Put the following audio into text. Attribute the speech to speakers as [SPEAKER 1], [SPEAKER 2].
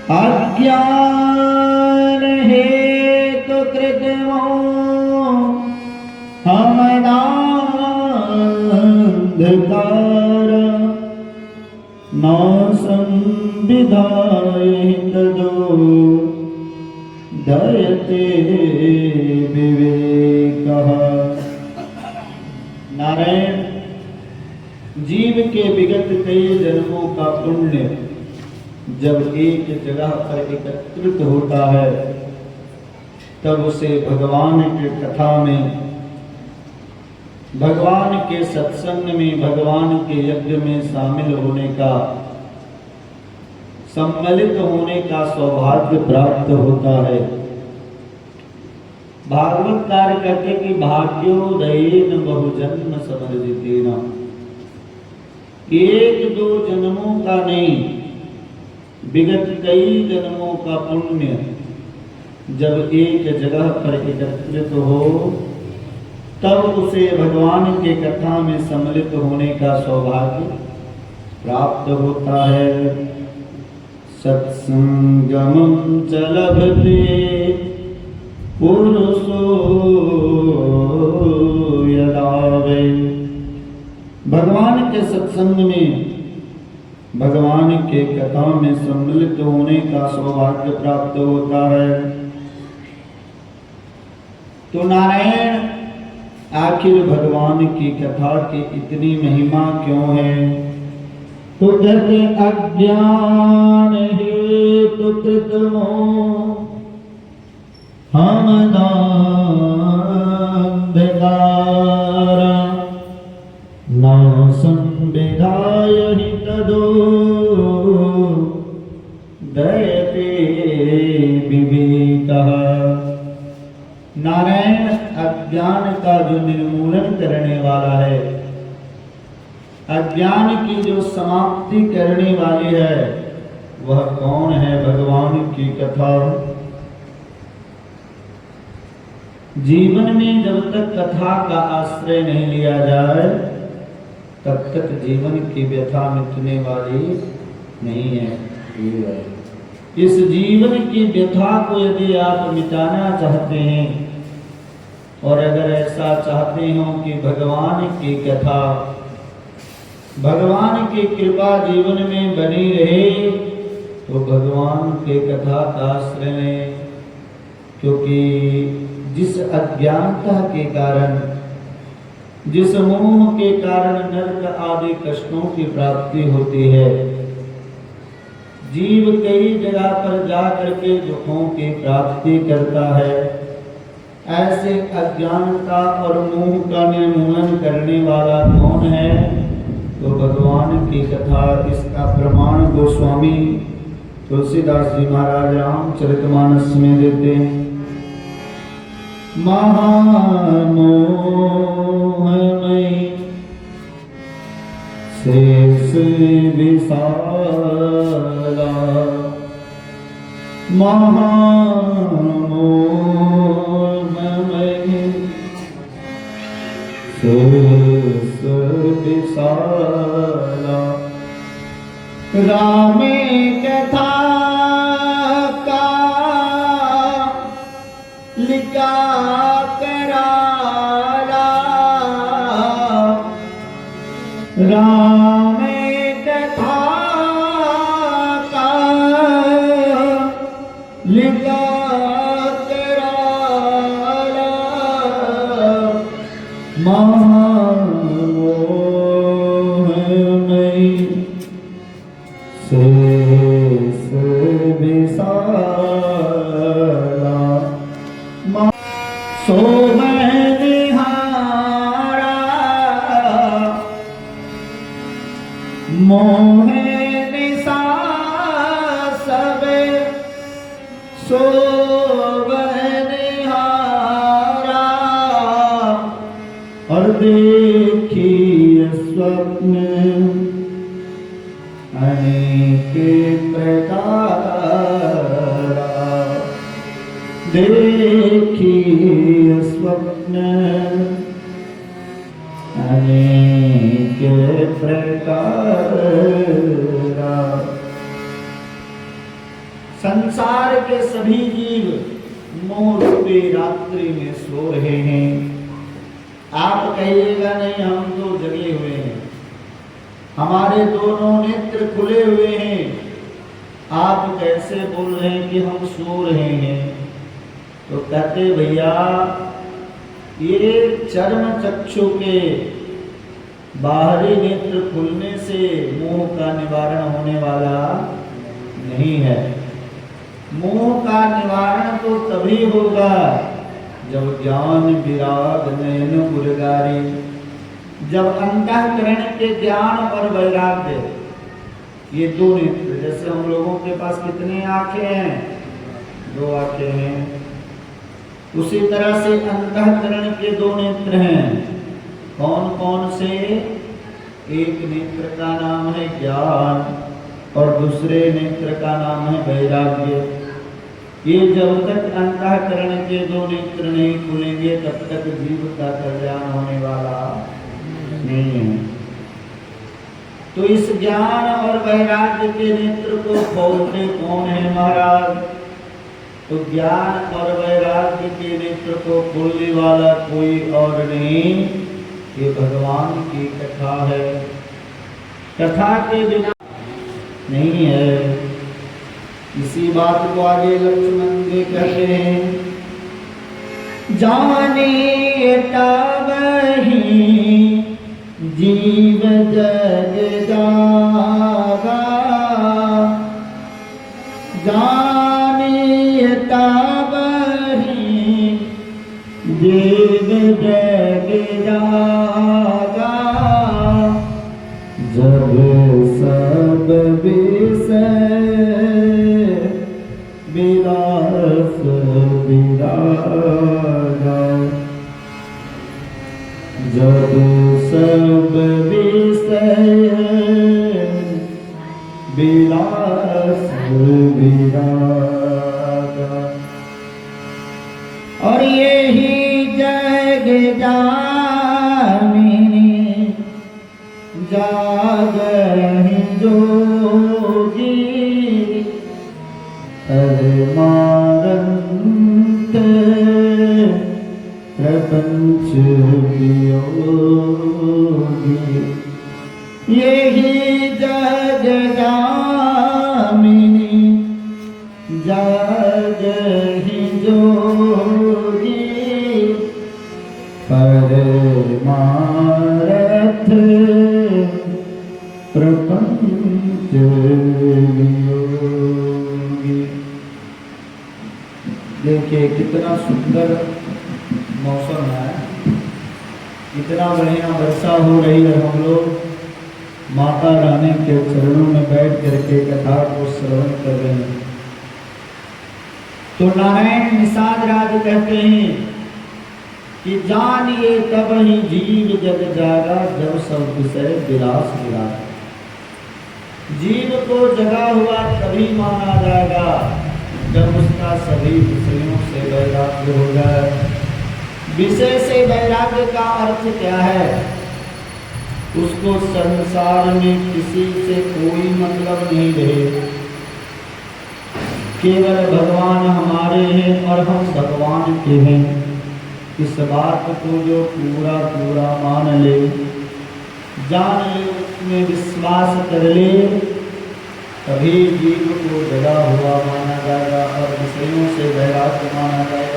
[SPEAKER 1] अज्ञान हेतु कृतमो हमनांधकार न संविधाय तदो दयते विवेकः। नारायण, जीव के विगत कई जन्मों का पुण्य जब एक जगह पर एकत्रित होता है तब उसे भगवान की कथा में, भगवान के सत्संग में, भगवान के यज्ञ में शामिल होने का, सम्मिलित होने का सौभाग्य प्राप्त होता है। भागवतकार कहते कि भाग्योदयेन बहुजन्म समर्जितेन, एक दो जन्मों का नहीं, विगत कई जन्मों का पुण्य जब एक जगह पर एकत्रित हो तब उसे भगवान के कथा में सम्मिलित होने का सौभाग्य प्राप्त होता है। सत्संगमं च लभते पुरुषो यदा वै, भगवान के सत्संग में, भगवान के कथा में सम्मिलित होने का सौभाग्य प्राप्त होता है। तो नारायण, आखिर भगवान की कथा की इतनी महिमा क्यों है? तो कहते अज्ञान हेतु कृतमो हमनांधकार न संविधाय तदो दयते विवेकः। नारायण, अज्ञान का जो निर्मूलन करने वाला है, अज्ञान की जो समाप्ति करने वाली है, वह कौन है? भगवान की कथा। जीवन में जब तक कथा का आश्रय नहीं लिया जाए तब तक जीवन की व्यथा मिटने वाली नहीं है। इस जीवन की व्यथा को यदि आप मिटाना चाहते हैं और अगर ऐसा चाहते हो कि भगवान की कथा, भगवान की कृपा जीवन में बनी रहे, तो भगवान के कथा का आश्रय लें। क्योंकि जिस अज्ञानता के कारण, जिस मोह के कारण नरक आदि कष्टों की प्राप्ति होती है, जीव कई जगह पर जा करके दुखों की प्राप्ति करता है। ऐसे अज्ञानता और मोह का निर्मूलन करने वाला कौन है? तो भगवान की कथा। इसका प्रमाण गोस्वामी तुलसीदास जी महाराज रामचरितमानस में देते हैं। महामोहमयी शेष विशाला, महामोहमयी शेष विशाला, रामे कथा का लिखा कराला, रामे कथा का लिखा कराला, महामोहमयी शेष विशाला, सोमनिहारा मोहे निशा सबे, सोमनिहारा और देखिए स्वप्न अनेक प्रकार, देखिए स्वप्न अनेक प्रकार, संसार के सभी जीव मोह रूपी रात्रि में सो रहे हैं। आप कहिएगा नहीं हम तो जगे हुए हैं, हमारे दोनों नेत्र खुले हुए हैं, आप कैसे बोल रहे हैं कि हम सो रहे हैं? तो कहते भैया ये चर्म चक्षु के बाहरी नेत्र खुलने से मोह का निवारण होने वाला नहीं है। मोह का निवारण तो तभी होगा जब ज्ञान विराग नयन उर्गारी, जब अंतःकरण के ज्ञान और वैराग्य ये दो नेत्र, जैसे हम लोगों के पास कितने आंखें हैं? दो आंखें हैं। उसी तरह से अंतःकरण के दो नेत्र हैं। कौन कौन से? एक नेत्र का नाम है ज्ञान और दूसरे नेत्र का नाम है वैराग्य। ये जब तक अंतःकरण के दो नेत्र नहीं खुलेंगे तब तक जीव का कल्याण होने वाला नहीं है। तो इस ज्ञान और वैराग्य के नेत्र को खोलते कौन है महाराज? तो ज्ञान और वैराग्य के नेत्र को खोलने वाला कोई और नहीं, ये भगवान की कथा है। कथा के बिना नहीं है। इसी बात को आगे लक्ष्मण जी कहते हैं, जाने तबहि जीव जग जागा, जाने तबहि जीव जग जागा, जब सब विषय विलास विरागा, जब सब विषय विलास विरागा। और यही जग जामिनी जागहि जोगी, परमानंद प्रपंच वियोगी। यही जग जामिनी जागहि जोगी, परमारथ प्रपंच वियोगी। देखिए कितना सुंदर मौसम है, इतना बढ़िया वर्षा हो रही है। हम लोग माता रानी के चरणों में बैठ करके कथा को श्रवण कर रहे हैं। तो नारायण निषाद राज कहते हैं कि जानिए तब ही जीव जग जागा, जब सब विषय विलास विरागा। जीव को जगा हुआ तभी माना जाएगा जब उसका सभी विषयों से वैराग्य हो जाए। विषय से वैराग्य का अर्थ क्या है? उसको संसार में किसी से कोई मतलब नहीं रहे, केवल भगवान हमारे हैं और हम भगवान के हैं। इस बात को जो पूरा पूरा मान ले, जान ले, उसमें विश्वास कर ले, तभी जीव को जगा हुआ माना जाएगा और विषयों से वैराग्य माना जाएगा।